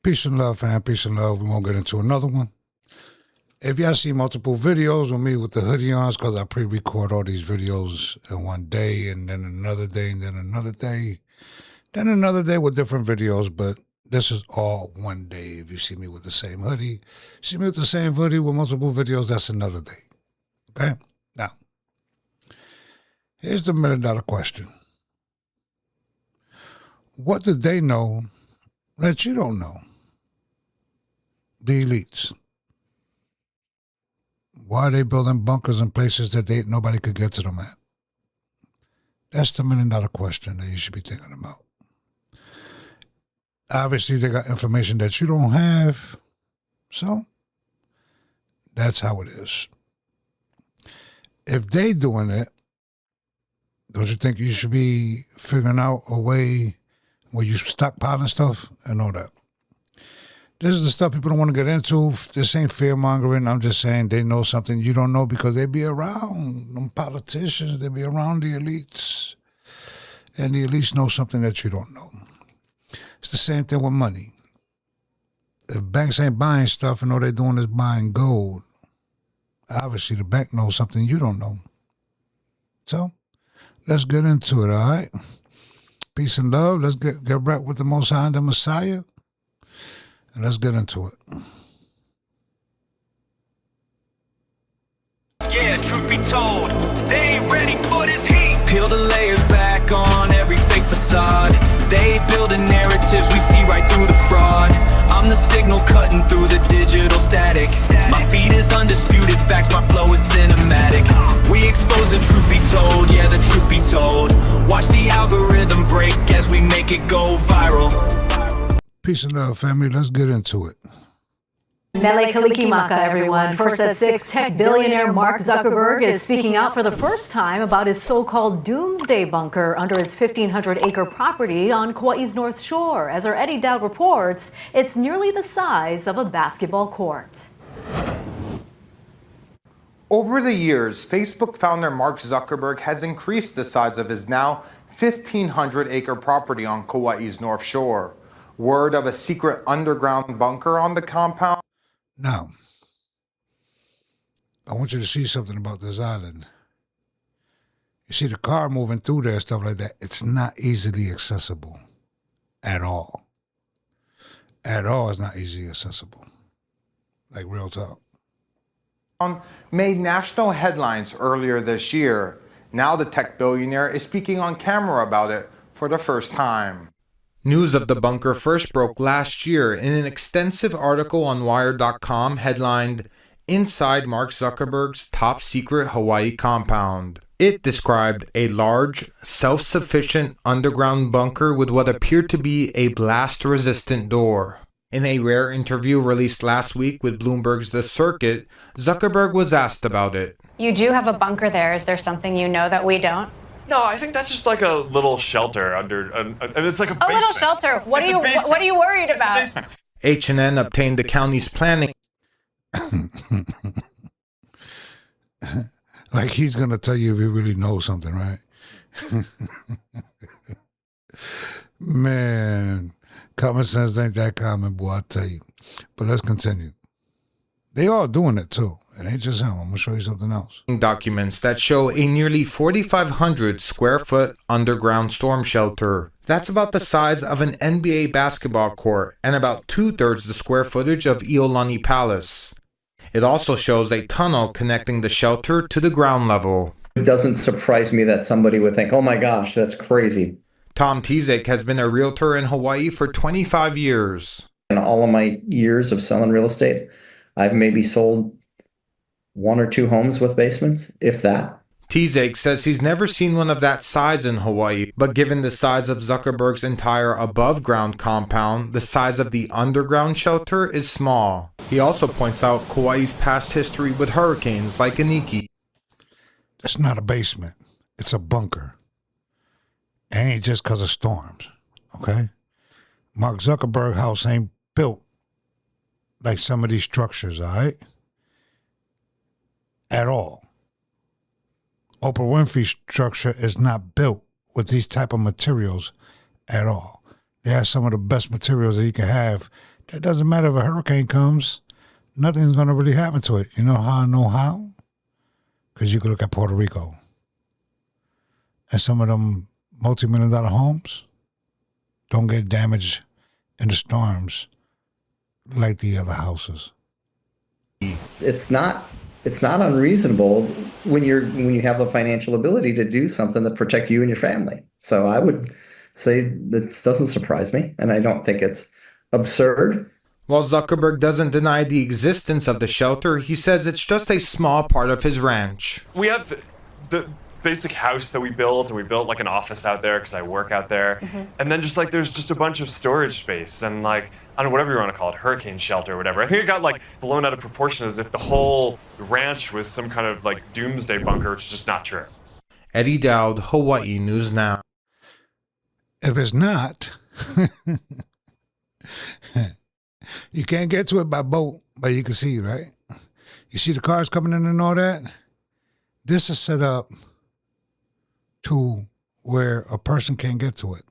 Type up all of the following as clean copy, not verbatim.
Peace and love, fam. Peace and love. We're going to get into another one. If y'all see multiple videos with me with the hoodie on, it's because I pre-record all these videos in one day, and then another day, and then another day. Then another day with different videos, but this is all one day. If you see me with the same hoodie, see me with the same hoodie with multiple videos, that's another day. Okay? Now, here's the $1 million question. What do they know that you don't know? The elites. Why are they building bunkers in places that nobody could get to them at? That's the $1 million question that you should be thinking about. Obviously, they got information that you don't have, so that's how it is. If they doing it, don't you think you should be figuring out a way where you stockpiling stuff and all that? This is the stuff people don't want to get into. This ain't fear-mongering. I'm just saying they know something you don't know because they be around them politicians. They be around the elites. And the elites know something that you don't know. It's the same thing with money. If banks ain't buying stuff and all they're doing is buying gold, obviously the bank knows something you don't know. So, let's get into it, all right? Peace and love. Let's get right with the Most High and the Messiah. And let's get into it. Yeah, truth be told, they ain't ready for this heat. Peel the layers back on every fake facade. They building narratives, we see right through the fraud. I'm the signal cutting through the digital static. My feed is undisputed facts, my flow is cinematic. We expose the truth be told, yeah, the truth be told. Watch the algorithm break as we make it go viral. Peace and love, family. Let's get into it. Mele Kalikimaka, everyone. First at 6, tech billionaire Mark Zuckerberg is speaking out for the first time about his so-called doomsday bunker under his 1,500-acre property on Kauai's North Shore. As our Eddie Dowd reports, it's nearly the size of a basketball court. Over the years, Facebook founder Mark Zuckerberg has increased the size of his now 1,500-acre property on Kauai's North Shore. Word of a secret underground bunker on the compound. Now, I want you to see something about this island. You see the car moving through there, stuff like that. It's not easily accessible at all. At all, it's not easily accessible. Like real talk. Made national headlines earlier this year. Now the tech billionaire is speaking on camera about it for the first time. News of the bunker first broke last year in an extensive article on Wired.com headlined, "Inside Mark Zuckerberg's Top Secret Hawaii Compound." It described a large, self-sufficient underground bunker with what appeared to be a blast-resistant door. In a rare interview released last week with Bloomberg's The Circuit, Zuckerberg was asked about it. You do have a bunker there. Is there something you know that we don't? No, I think that's just like a little shelter under, and it's like a basement. A little shelter. What are you worried about? It's a basement. H&N obtained the county's planning. Like he's going to tell you if he really knows something, right? Man, common sense ain't that common, boy, I tell you. But let's continue. They all doing it too. It ain't just him. I'm going to show you something else. Documents that show a nearly 4,500 square foot underground storm shelter. That's about the size of an NBA basketball court and about 2/3 the square footage of Iolani Palace. It also shows a tunnel connecting the shelter to the ground level. It doesn't surprise me that somebody would think, oh my gosh, that's crazy. Tom Tizek has been a realtor in Hawaii for 25 years. In all of my years of selling real estate, I've maybe sold 1 or 2 homes with basements, if that. Tizek says he's never seen one of that size in Hawaii, but given the size of Zuckerberg's entire above-ground compound, the size of the underground shelter is small. He also points out Kauai's past history with hurricanes like Iniki. That's not a basement. It's a bunker. It ain't just because of storms, okay? Mark Zuckerberg house ain't built like some of these structures, all right? At all. Oprah Winfrey's structure is not built with these type of materials at all. They have some of the best materials that you can have That doesn't matter if a hurricane comes. Nothing's going to really happen to it. You know how I know how? Because you can look at Puerto Rico. And some of them multi-million-dollar homes don't get damaged in the storms like the other houses. It's not unreasonable when you have the financial ability to do something that protect you and your family. So I would say that doesn't surprise me, and I don't think it's absurd. While Zuckerberg doesn't deny the existence of the shelter, he says it's just a small part of his ranch. We have the basic house that we built, and we built like an office out there because I work out there. And then just like there's just a bunch of storage space and like, I don't know, whatever you want to call it, hurricane shelter or whatever. I think it got like blown out of proportion as if the whole ranch was some kind of like doomsday bunker, which is just not true. Eddie Dowd, Hawaii News Now. If it's not, you can't get to it by boat, but you can see, right? You see the cars coming in and all that? This is set up to where a person can't get to it.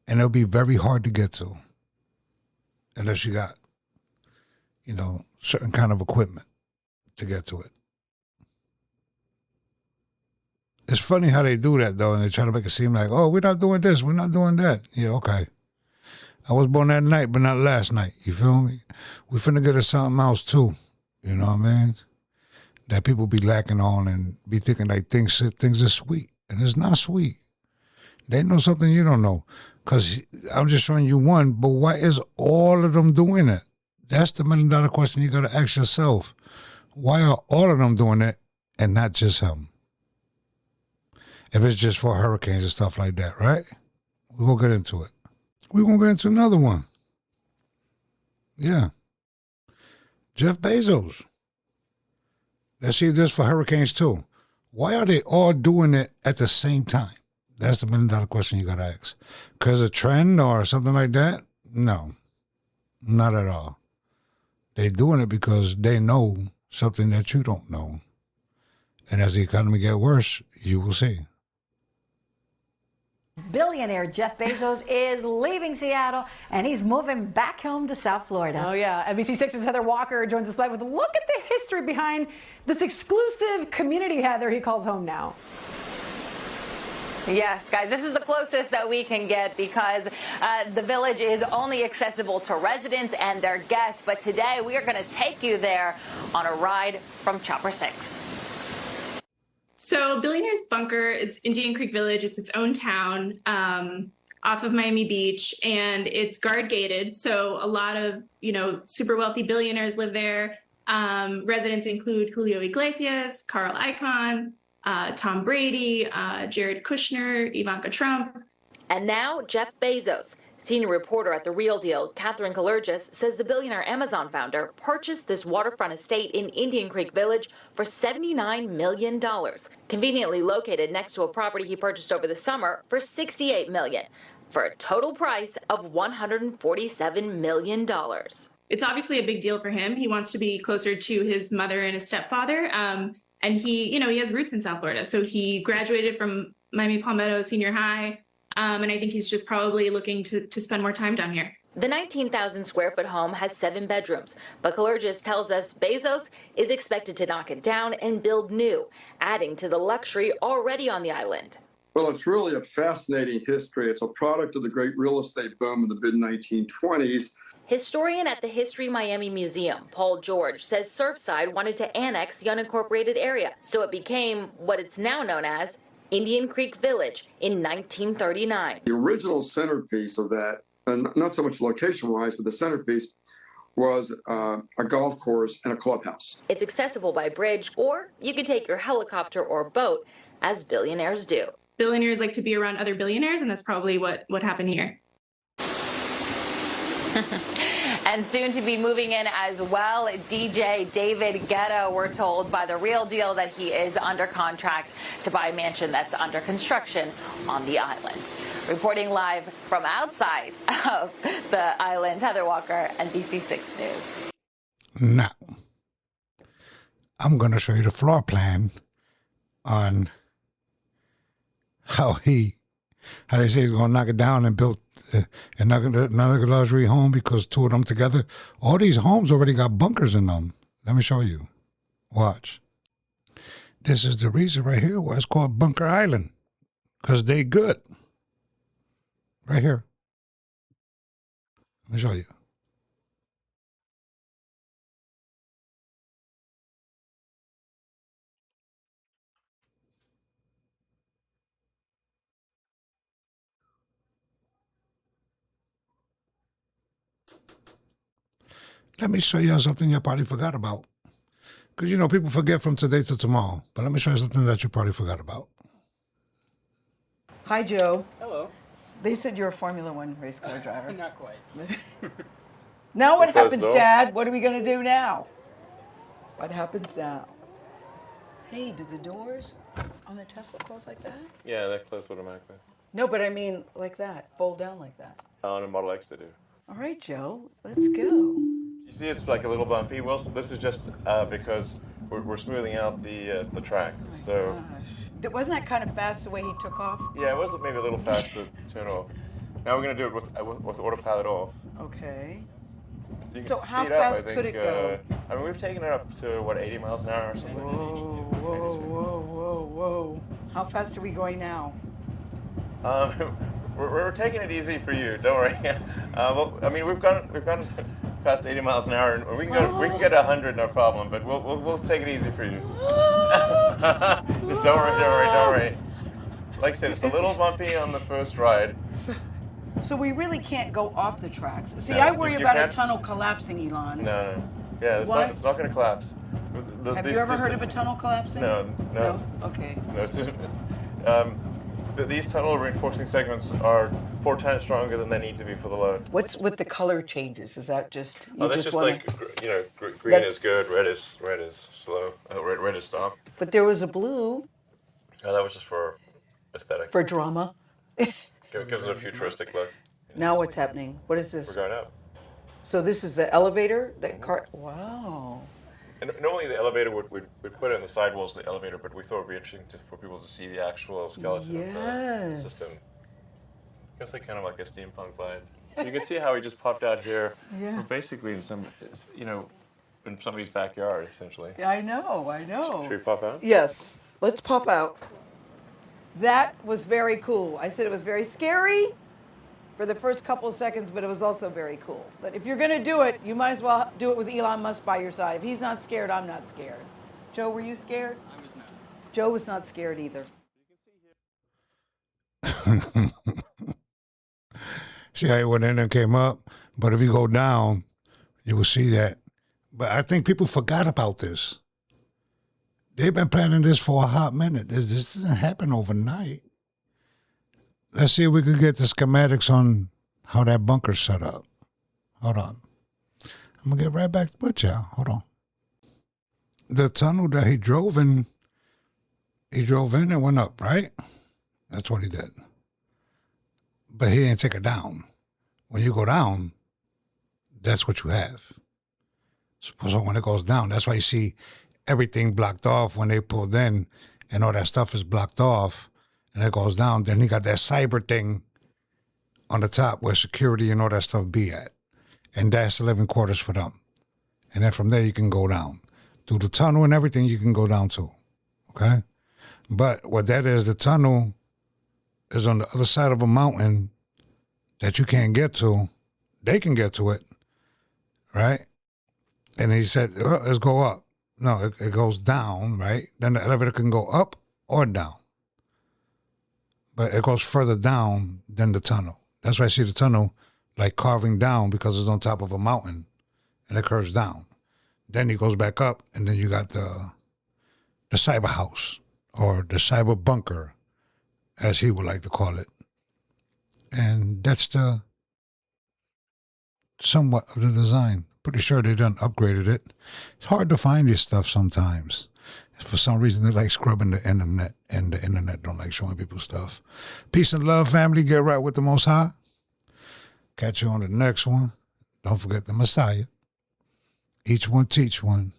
And it'll be very hard to get to unless you got, certain kind of equipment to get to it. It's funny how they do that, though, and they try to make it seem like, oh, we're not doing this, we're not doing that. Yeah, okay. I was born that night, but not last night. You feel me? We finna get us something else, too. You know what I mean? That people be lacking on and be thinking like things are sweet. And it's not sweet. They know something you don't know. Because I'm just showing you one, but why is all of them doing it? That's the $1 million question you got to ask yourself. Why are all of them doing it and not just him? If it's just for hurricanes and stuff like that, right? We're going to get into it. We're going to get into another one. Yeah. Jeff Bezos. Let's see if this for hurricanes too. Why are they all doing it at the same time? That's the $1 million question you got to ask. Because a trend or something like that? No, not at all. They're doing it because they know something that you don't know. And as the economy gets worse, you will see. Billionaire Jeff Bezos is leaving Seattle, and he's moving back home to South Florida. Oh, yeah. NBC6's Heather Walker joins us live with a look at the history behind this exclusive community, Heather, he calls home now. Yes, guys, this is the closest that we can get because the village is only accessible to residents and their guests. But today we are going to take you there on a ride from Chopper 6. So Billionaire's Bunker is Indian Creek Village. It's its own town off of Miami Beach, and it's guard gated. So a lot of, super wealthy billionaires live there. Residents include Julio Iglesias, Carl Icahn, Tom Brady, Jared Kushner, Ivanka Trump. And now Jeff Bezos. Senior reporter at The Real Deal, Catherine Kalergis, says the billionaire Amazon founder purchased this waterfront estate in Indian Creek Village for $79 million, conveniently located next to a property he purchased over the summer for $68 million, for a total price of $147 million. It's obviously a big deal for him. He wants to be closer to his mother and his stepfather. And he has roots in South Florida. So he graduated from Miami Palmetto Senior High. And I think he's just probably looking to spend more time down here. The 19,000 square foot home has 7 bedrooms, but Kalergis tells us Bezos is expected to knock it down and build new, adding to the luxury already on the island. Well, it's really a fascinating history. It's a product of the great real estate boom in the mid-1920s. Historian at the History Miami Museum, Paul George, says Surfside wanted to annex the unincorporated area, so it became what it's now known as Indian Creek Village in 1939. The original centerpiece of that, and not so much location-wise, but the centerpiece was a golf course and a clubhouse. It's accessible by bridge, or you can take your helicopter or boat, as billionaires do. Billionaires like to be around other billionaires, and that's probably what happened here. And soon to be moving in as well, DJ David Guetta. We're told by The Real Deal that he is under contract to buy a mansion that's under construction on the island. Reporting live from outside of the island, Heather Walker, NBC6 News. Now, I'm going to show you the floor plan on how he How they say he's going to knock it down and build another luxury home because two of them together. All these homes already got bunkers in them. Let me show you. Watch. This is the reason right here why it's called Bunker Island. Because they good. Right here. Let me show you. Let me show you something you probably forgot about. Because, you know, people forget from today to tomorrow. But let me show you something that you probably forgot about. Hi, Joe. Hello. They said you're a Formula One race car driver. Not quite. Now what happens, though. Dad? What are we going to do now? What happens now? Hey, do the doors on the Tesla close like that? Yeah, that close automatically. No, but I mean like that, fold down like that. On a Model X they do. All right, Joe, let's go. You see it's like a little bumpy. Well, this is just because we're smoothing out the track. So Wasn't that kind of fast the way he took off? yeah, it was maybe a little fast to turn off. Now we're going to do it with autopilot off. Okay. You can So speed how up, fast I think, could it go? I mean, we've taken it up to, what, 80 miles an hour or something? Whoa, whoa, whoa, whoa, whoa. How fast are we going now? We're taking it easy for you. Don't worry. Well, I mean, we've gone past 80 miles an hour, and we can get 100 no problem. But we'll take it easy for you. Just don't worry. Like I said, it's a little bumpy on the first ride. So we really can't go off the tracks. See, No, I worry you about a can't. tunnel collapsing, Elon. No. Yeah, Why? It's not going to collapse. Have you ever heard of a tunnel collapsing? No. Okay. No, it's just, these tunnel reinforcing segments are 4 times stronger than they need to be for the load. What's with the color changes? Is that just you That's just wanna... like, green That's- is good, red is slow, red is stop. But there was a blue Oh, that was just for aesthetic. for drama. Gives it a futuristic look. Now what's happening? What is this? We're going up. So this is the elevator that car. Wow. And normally the elevator we'd put it in the sidewalls of the elevator, but we thought it'd be interesting for people to see the actual skeleton of the Yes. system. It's like kind of like a steampunk vibe. You can see how he just popped out here. Yeah. We're basically in in somebody's backyard, essentially. I know. Should we pop out? Yes. Let's pop out. That was very cool. I said it was very scary for the first couple of seconds, but it was also very cool. But if you're going to do it, you might as well do it with Elon Musk by your side. If he's not scared, I'm not scared. Joe, were you scared? I was not. Joe was not scared either. See how he went in and came up? But if you go down, you will see that. But I think people forgot about this. They've been planning this for a hot minute. This doesn't happen overnight. Let's see if we could get the schematics on how that bunker's set up. Hold on. I'm going to get right back with y'all. Hold on. The tunnel that he drove in and went up, right? That's what he did. But he didn't take it down. When you go down, that's what you have. So when it goes down, that's why you see everything blocked off when they pulled in and all that stuff is blocked off and it goes down. Then he got that cyber thing on the top where security and all that stuff be at. And that's the living quarters for them. And then from there you can go down. Through the tunnel and everything you can go down to. Okay? But what that is, the tunnel is on the other side of a mountain that you can't get to. They can get to it. Right? And he said, let's go up. No, it goes down, right? Then the elevator can go up or down. But it goes further down than the tunnel. That's why I see the tunnel like carving down because it's on top of a mountain and it curves down. Then he goes back up and then you got the cyber house or the cyber bunker, as he would like to call it. And that's the somewhat of the design. Pretty sure they done upgraded it. It's hard to find this stuff sometimes. For some reason, they like scrubbing the internet, and the internet don't like showing people stuff. Peace and love, family. Get right with the Most High. Catch you on the next one. Don't forget the Messiah. Each one teach one.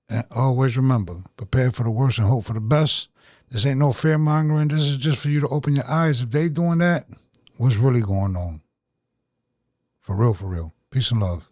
And always remember, prepare for the worst and hope for the best. This ain't no fear mongering. This is just for you to open your eyes. If they doing that, what's really going on? For real, for real. Peace and love.